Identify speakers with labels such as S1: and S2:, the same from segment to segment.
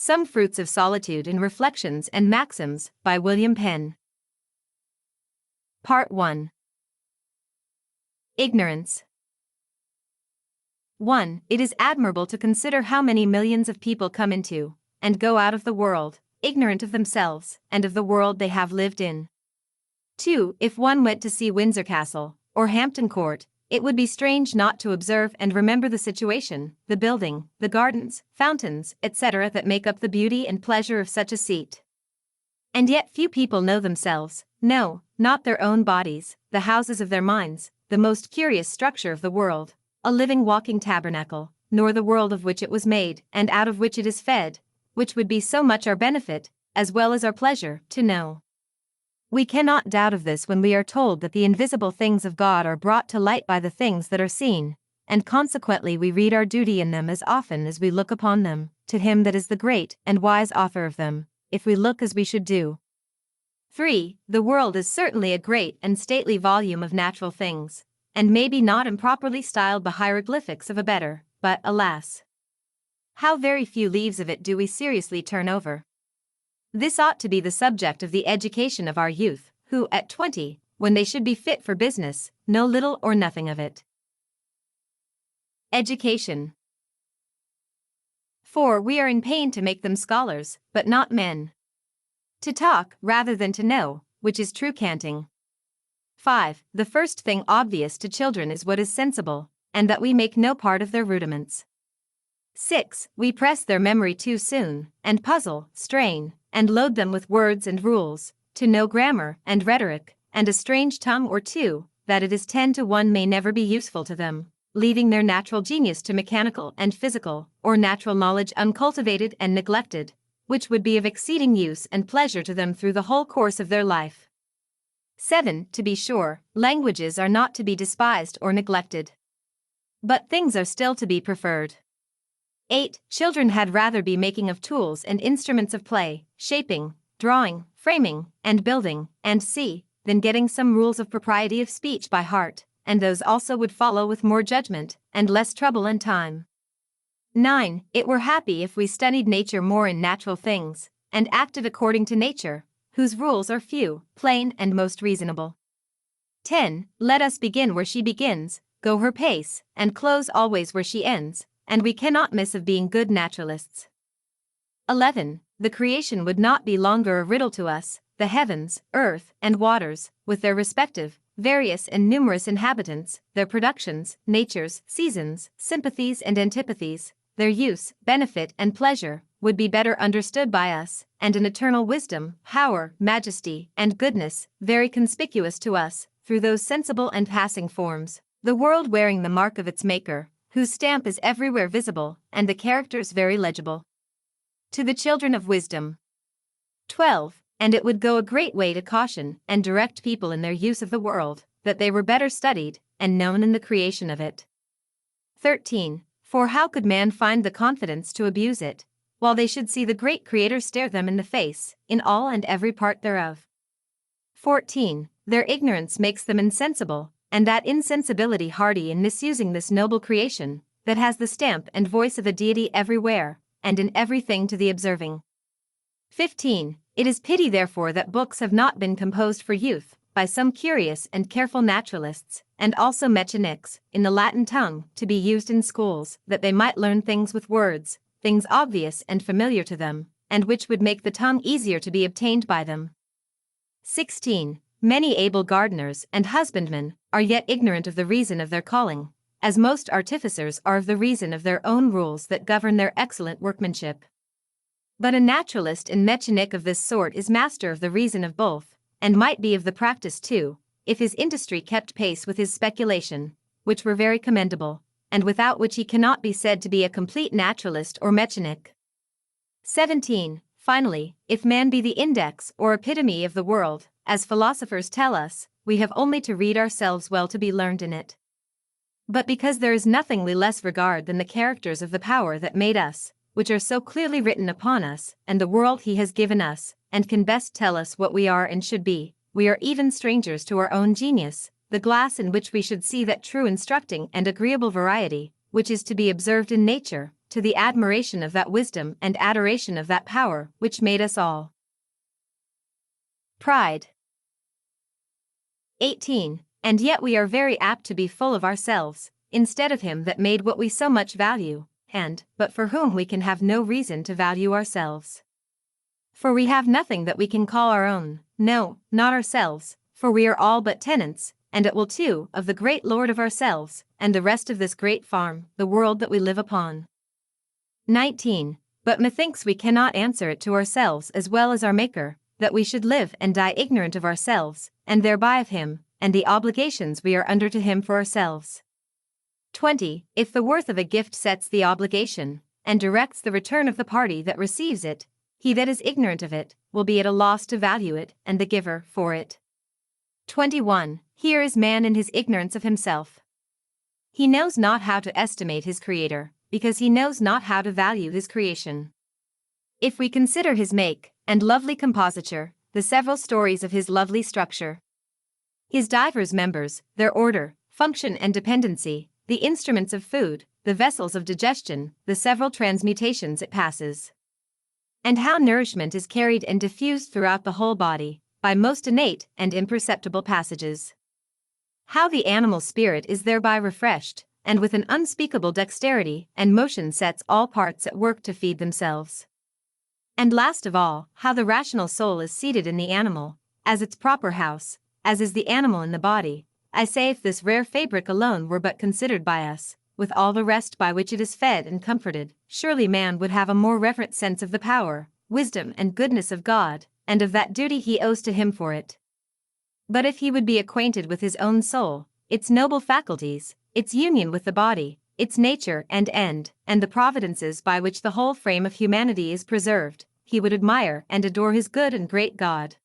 S1: Some Fruits of Solitude in Reflections and Maxims by William Penn. Part 1. Ignorance. 1. It is admirable to consider how many millions of people come into and go out of the world, ignorant of themselves and of the world they have lived in. 2. If one went to see Windsor Castle or Hampton Court, it would be strange not to observe and remember the situation, the building, the gardens, fountains, etc. that make up the beauty and pleasure of such a seat. And yet few people know themselves, no, not their own bodies, the houses of their minds, the most curious structure of the world, a living walking tabernacle, nor the world of which it was made and out of which it is fed, which would be so much our benefit, as well as our pleasure, to know. We cannot doubt of this when we are told that the invisible things of God are brought to light by the things that are seen, and consequently we read our duty in them as often as we look upon them, to Him that is the great and wise author of them, if we look as we should do. 3. The world is certainly a great and stately volume of natural things, and maybe not improperly styled the hieroglyphics of a better, but, alas, how very few leaves of it do we seriously turn over. This ought to be the subject of the education of our youth, who at 20, when they should be fit for business, know little or nothing of it. Education. 4. We are in pain to make them scholars, but not men. To talk rather than to know, which is true canting. 5. The first thing obvious to children is what is sensible, and that we make no part of their rudiments. 6. We press their memory too soon, and puzzle, strain, and load them with words and rules, to know grammar and rhetoric, and a strange tongue or two, that it is 10 to 1 may never be useful to them, leaving their natural genius to mechanical and physical, or natural knowledge uncultivated and neglected, which would be of exceeding use and pleasure to them through the whole course of their life. 7. To be sure, languages are not to be despised or neglected, but things are still to be preferred. 8. Children had rather be making of tools and instruments of play, shaping, drawing, framing, and building, and see, than getting some rules of propriety of speech by heart, and those also would follow with more judgment, and less trouble and time. 9. It were happy if we studied nature more in natural things, and acted according to nature, whose rules are few, plain, and most reasonable. 10. Let us begin where she begins, go her pace, and close always where she ends, and we cannot miss of being good naturalists. 11. The creation would not be longer a riddle to us, the heavens, earth, and waters, with their respective, various and numerous inhabitants, their productions, natures, seasons, sympathies and antipathies, their use, benefit and pleasure, would be better understood by us, and an eternal wisdom, power, majesty, and goodness, very conspicuous to us, through those sensible and passing forms, the world wearing the mark of its Maker, whose stamp is everywhere visible, and the characters very legible. To the children of wisdom. 12. And it would go a great way to caution and direct people in their use of the world, that they were better studied, and known in the creation of it. 13. For how could man find the confidence to abuse it, while they should see the great Creator stare them in the face, in all and every part thereof? 14. Their ignorance makes them insensible, and that insensibility hardy in misusing this noble creation, that has the stamp and voice of a deity everywhere, and in everything to the observing. 15. It is pity therefore that books have not been composed for youth, by some curious and careful naturalists, and also mechanics, in the Latin tongue, to be used in schools, that they might learn things with words, things obvious and familiar to them, and which would make the tongue easier to be obtained by them. 16. Many able gardeners and husbandmen are yet ignorant of the reason of their calling, as most artificers are of the reason of their own rules that govern their excellent workmanship. But a naturalist and mechanic of this sort is master of the reason of both, and might be of the practice too, if his industry kept pace with his speculation, which were very commendable, and without which he cannot be said to be a complete naturalist or mechanic. 17. Finally, if man be the index or epitome of the world, as philosophers tell us, we have only to read ourselves well to be learned in it. But because there is nothing we less regard than the characters of the power that made us, which are so clearly written upon us, and the world He has given us, and can best tell us what we are and should be, we are even strangers to our own genius, the glass in which we should see that true instructing and agreeable variety, which is to be observed in nature, to the admiration of that wisdom and adoration of that power which made us all. Pride. 18. And yet we are very apt to be full of ourselves, instead of him that made what we so much value, and, but for whom we can have no reason to value ourselves. For we have nothing that we can call our own, no, not ourselves, for we are all but tenants, and it will too, of the great Lord of ourselves, and the rest of this great farm, the world that we live upon. 19. But methinks we cannot answer it to ourselves as well as our Maker, that we should live and die ignorant of ourselves, and thereby of him, and the obligations we are under to him for ourselves. 20. If the worth of a gift sets the obligation, and directs the return of the party that receives it, he that is ignorant of it will be at a loss to value it, and the giver for it. 21. Here is man in his ignorance of himself. He knows not how to estimate his Creator, because he knows not how to value his creation. If we consider his make and lovely compositure, the several stories of his lovely structure, his divers members, their order, function and dependency, the instruments of food, the vessels of digestion, the several transmutations it passes, and how nourishment is carried and diffused throughout the whole body, by most innate and imperceptible passages. How the animal spirit is thereby refreshed, and with an unspeakable dexterity and motion sets all parts at work to feed themselves. And last of all, how the rational soul is seated in the animal, as its proper house, as is the animal in the body. I say, if this rare fabric alone were but considered by us, with all the rest by which it is fed and comforted, surely man would have a more reverent sense of the power, wisdom and goodness of God, and of that duty he owes to him for it. But if he would be acquainted with his own soul, its noble faculties, its union with the body, its nature and end, and the providences by which the whole frame of humanity is preserved, he would admire and adore his good and great God.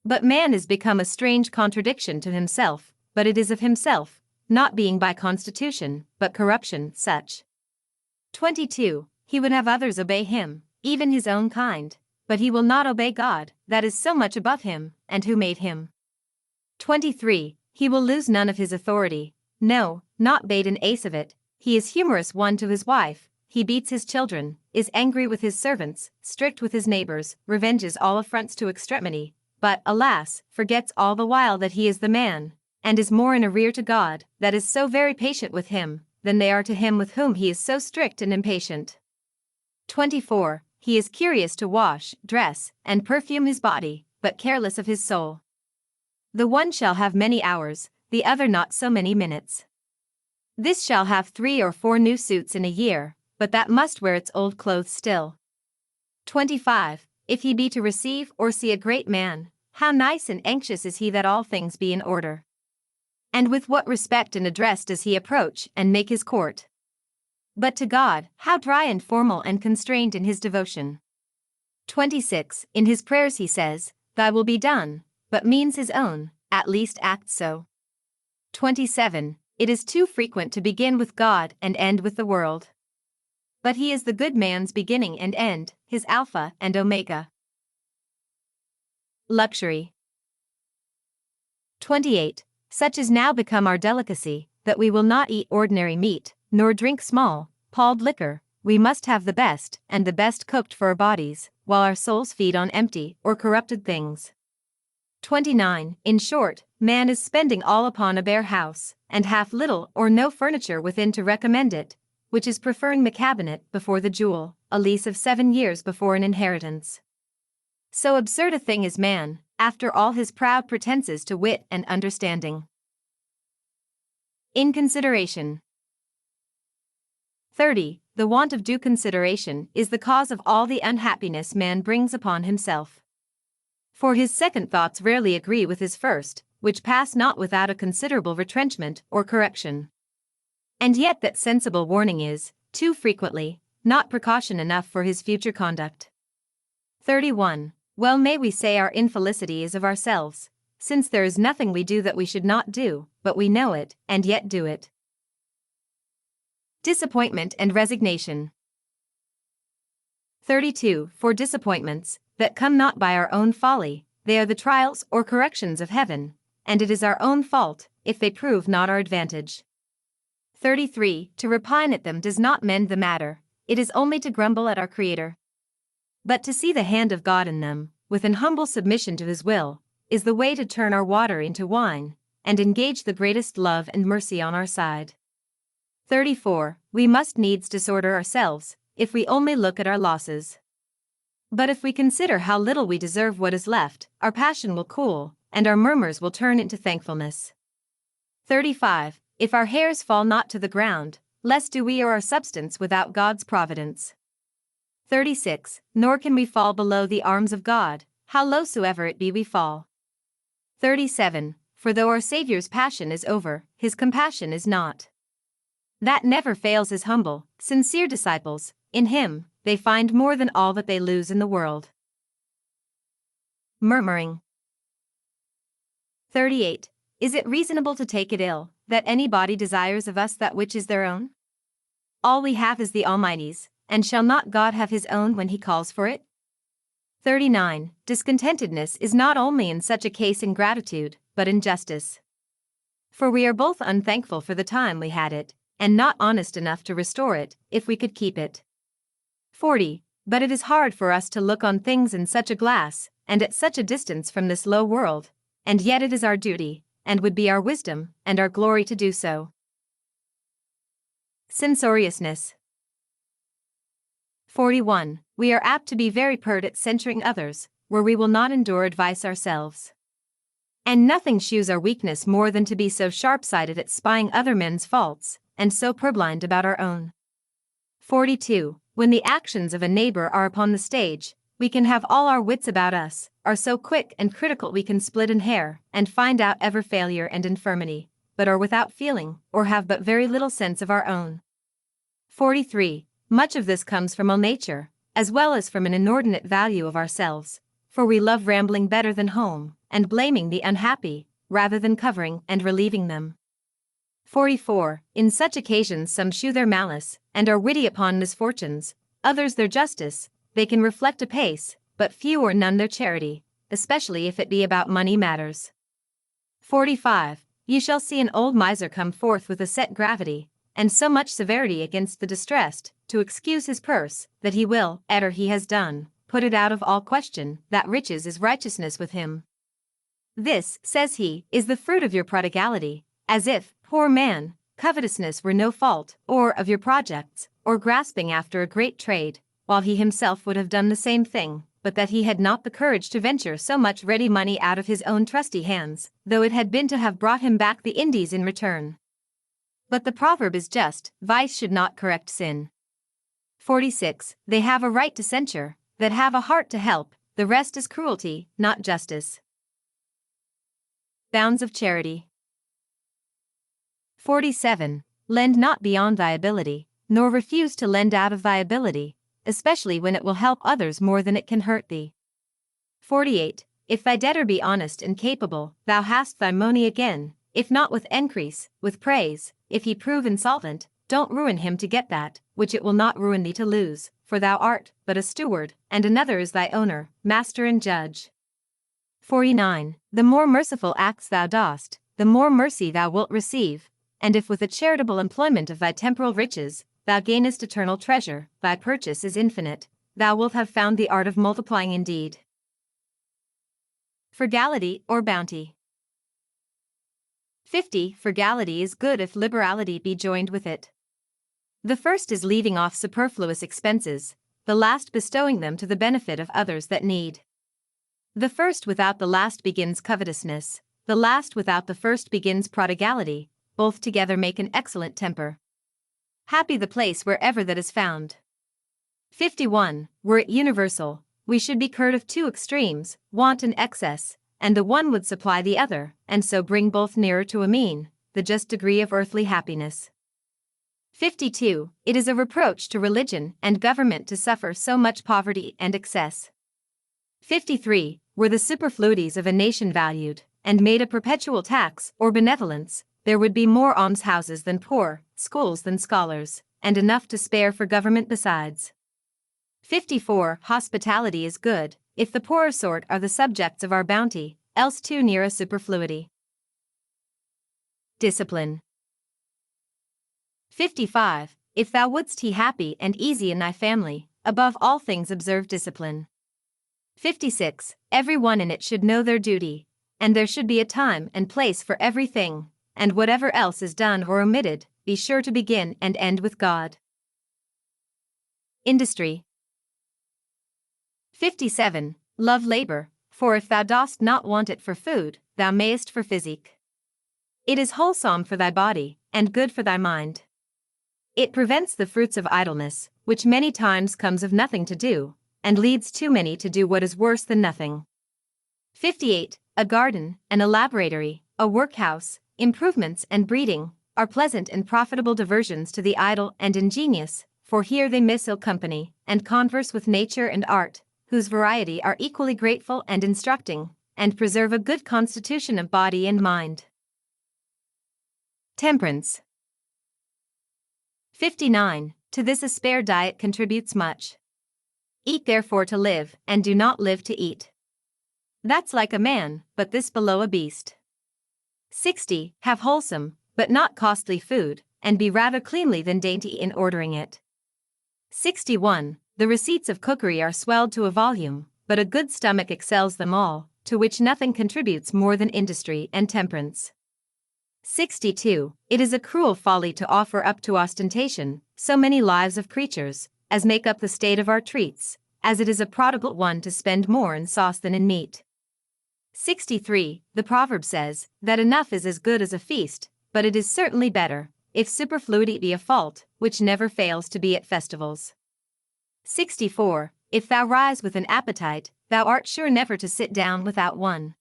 S1: But man is become a strange contradiction to himself, but it is of himself, not being by constitution, but corruption, such. 22. He would have others obey him, even his own kind, but he will not obey God, that is so much above him, and who made him. 23. He will lose none of his authority, no, not bate an ace of it. He is humorous one to his wife, he beats his children, is angry with his servants, strict with his neighbors, revenges all affronts to extremity, but, alas, forgets all the while that he is the man, and is more in arrear to God, that is so very patient with him, than they are to him with whom he is so strict and impatient. 24. He is curious to wash, dress, and perfume his body, but careless of his soul. The one shall have many hours, the other not so many minutes. This shall have 3 or 4 new suits in a year, but that must wear its old clothes still. 25. If he be to receive or see a great man, how nice and anxious is he that all things be in order. And with what respect and address does he approach and make his court. But to God, how dry and formal and constrained in his devotion. 26. In his prayers he says, Thy will be done, but means his own, at least acts so. 27. It is too frequent to begin with God and end with the world. But he is the good man's beginning and end, his Alpha and Omega. Luxury. 28. Such is now become our delicacy, that we will not eat ordinary meat, nor drink small, palled liquor. We must have the best, and the best cooked for our bodies, while our souls feed on empty or corrupted things. 29. In short, man is spending all upon a bare house, and hath little or no furniture within to recommend it, which is preferring the cabinet before the jewel, a lease of 7 years before an inheritance. So absurd a thing is man, after all his proud pretenses to wit and understanding. Inconsideration. 30. The want of due consideration is the cause of all the unhappiness man brings upon himself. For his second thoughts rarely agree with his first, which pass not without a considerable retrenchment or correction. And yet that sensible warning is, too frequently, not precaution enough for his future conduct. 31. Well may we say our infelicity is of ourselves, since there is nothing we do that we should not do, but we know it, and yet do it. Disappointment and resignation. 32. For disappointments, that come not by our own folly, they are the trials or corrections of heaven, and it is our own fault, if they prove not our advantage. 33. To repine at them does not mend the matter, it is only to grumble at our Creator. But to see the hand of God in them, with an humble submission to His will, is the way to turn our water into wine, and engage the greatest love and mercy on our side. 34. We must needs disorder ourselves, if we only look at our losses. But if we consider how little we deserve what is left, our passion will cool, and our murmurs will turn into thankfulness. 35. If our hairs fall not to the ground, less do we or our substance without God's providence. 36. Nor can we fall below the arms of God, how low soever it be we fall. 37. For though our Saviour's passion is over, His compassion is not. That never fails His humble, sincere disciples. In Him, they find more than all that they lose in the world. Murmuring. 38. Is it reasonable to take it ill, that any body desires of us that which is their own? All we have is the Almighty's, and shall not God have His own when He calls for it? 39. Discontentedness is not only in such a case ingratitude, but injustice. For we are both unthankful for the time we had it, and not honest enough to restore it, if we could keep it. 40. But it is hard for us to look on things in such a glass, and at such a distance from this low world, and yet it is our duty, and would be our wisdom, and our glory to do so. Censoriousness. 41. We are apt to be very pert at censuring others, where we will not endure advice ourselves. And nothing shews our weakness more than to be so sharp-sighted at spying other men's faults, and so purblind about our own. 42. When the actions of a neighbor are upon the stage, we can have all our wits about us, are so quick and critical we can split an hair, and find out ever failure and infirmity, but are without feeling, or have but very little sense of our own. 43. Much of this comes from ill nature, as well as from an inordinate value of ourselves, for we love rambling better than home, and blaming the unhappy, rather than covering and relieving them. 44. In such occasions some shew their malice, and are witty upon misfortunes, others their justice. They can reflect apace, but few or none their charity, especially if it be about money matters. 45. Ye shall see an old miser come forth with a set gravity, and so much severity against the distressed, to excuse his purse, that he will, ere he has done, put it out of all question, that riches is righteousness with him. This, says he, is the fruit of your prodigality, as if, poor man, covetousness were no fault, or of your projects, or grasping after a great trade, while he himself would have done the same thing, but that he had not the courage to venture so much ready money out of his own trusty hands, though it had been to have brought him back the Indies in return. But the proverb is just, vice should not correct sin. 46. They have a right to censure, that have a heart to help, the rest is cruelty, not justice. Bounds of charity. 47. Lend not beyond thy ability, nor refuse to lend out of thy ability, especially when it will help others more than it can hurt thee. 48. If thy debtor be honest and capable, thou hast thy money again, if not with increase, with praise. If he prove insolvent, don't ruin him to get that, which it will not ruin thee to lose, for thou art but a steward, and another is thy owner, master and judge. 49. The more merciful acts thou dost, the more mercy thou wilt receive, and if with a charitable employment of thy temporal riches, thou gainest eternal treasure, thy purchase is infinite, thou wilt have found the art of multiplying indeed. Frugality or bounty. 50. Frugality is good if liberality be joined with it. The first is leaving off superfluous expenses, the last bestowing them to the benefit of others that need. The first without the last begins covetousness, the last without the first begins prodigality, both together make an excellent temper. Happy the place wherever that is found. 51. Were it universal, we should be cured of two extremes, want and excess, and the one would supply the other, and so bring both nearer to a mean, the just degree of earthly happiness. 52. It is a reproach to religion and government to suffer so much poverty and excess. 53. Were the superfluities of a nation valued, and made a perpetual tax or benevolence, there would be more almshouses than poor, schools than scholars, and enough to spare for government besides. 54. Hospitality is good, if the poorer sort are the subjects of our bounty, else too near a superfluity. Discipline. 55. if thou wouldst be happy and easy in thy family, above all things observe discipline. 56. Every one in it should know their duty, and there should be a time and place for everything, and whatever else is done or omitted, be sure to begin and end with God. Industry. 57. Love labor, for if thou dost not want it for food, thou mayest for physique. It is wholesome for thy body, and good for thy mind. It prevents the fruits of idleness, which many times comes of nothing to do, and leads too many to do what is worse than nothing. 58. A garden, an laboratory, a workhouse, improvements and breeding, are pleasant and profitable diversions to the idle and ingenious, for here they miss ill company, and converse with nature and art, whose variety are equally grateful and instructing, and preserve a good constitution of body and mind. Temperance. 59. To this a spare diet contributes much. Eat therefore to live, and do not live to eat. That's like a man, but this below a beast. 60. Have wholesome, but not costly food, and be rather cleanly than dainty in ordering it. 61. The receipts of cookery are swelled to a volume, but a good stomach excels them all, to which nothing contributes more than industry and temperance. 62. It is a cruel folly to offer up to ostentation so many lives of creatures, as make up the state of our treats, as it is a prodigal one to spend more in sauce than in meat. 63. The proverb says, that enough is as good as a feast, but it is certainly better, if superfluity be a fault, which never fails to be at festivals. 64. If thou rise with an appetite, thou art sure never to sit down without one.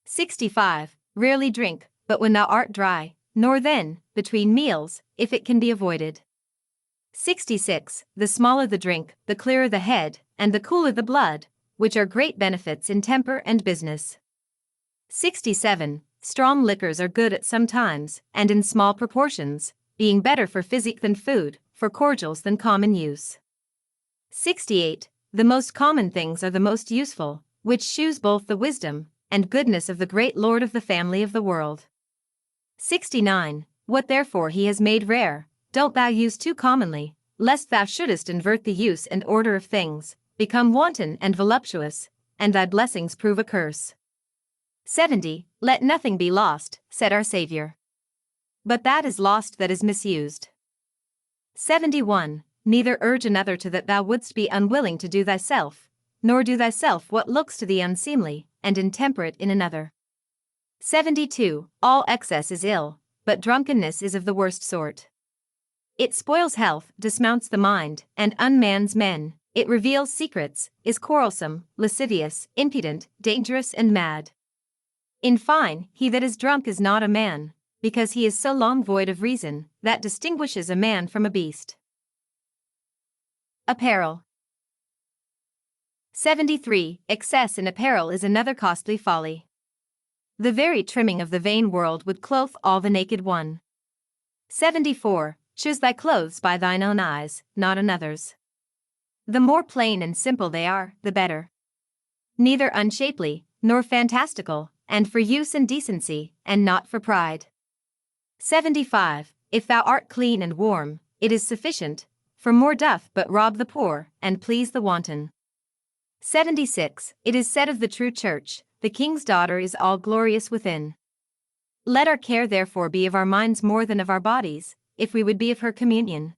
S1: 65. Rarely drink, but when thou art dry, nor then, between meals, if it can be avoided. 66. The smaller the drink, the clearer the head, and the cooler the blood, which are great benefits in temper and business. 67. Strong liquors are good at some times, and in small proportions, being better for physic than food, for cordials than common use. 68. The most common things are the most useful, which shews both the wisdom and goodness of the great Lord of the family of the world. 69. What therefore he has made rare, don't thou use too commonly, lest thou shouldest invert the use and order of things, become wanton and voluptuous, and thy blessings prove a curse. 70. Let nothing be lost, said our Saviour. But that is lost that is misused. 71. Neither urge another to that thou wouldst be unwilling to do thyself, nor do thyself what looks to thee unseemly and intemperate in another. 72. All excess is ill, but drunkenness is of the worst sort. It spoils health, dismounts the mind, and unmans men. It reveals secrets, is quarrelsome, lascivious, impudent, dangerous and mad. In fine, he that is drunk is not a man, because he is so long void of reason, that distinguishes a man from a beast. Apparel. 73. Excess in apparel is another costly folly. The very trimming of the vain world would clothe all the naked one. 74. Choose thy clothes by thine own eyes, not another's. The more plain and simple they are, the better. Neither unshapely, nor fantastical, and for use and decency, and not for pride. 75. If thou art clean and warm, it is sufficient, for more doth but rob the poor, and please the wanton. 76. It is said of the true church, the king's daughter is all glorious within. Let our care therefore be of our minds more than of our bodies, if we would be of her communion.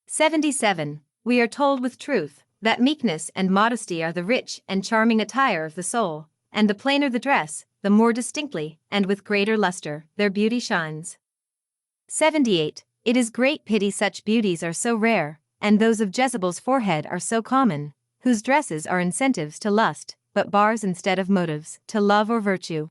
S1: 77. We are told with truth, that meekness and modesty are the rich and charming attire of the soul, and the plainer the dress, the more distinctly, and with greater luster, their beauty shines. 78. It is great pity such beauties are so rare, and those of Jezebel's forehead are so common, whose dresses are incentives to lust, but bars instead of motives to love or virtue.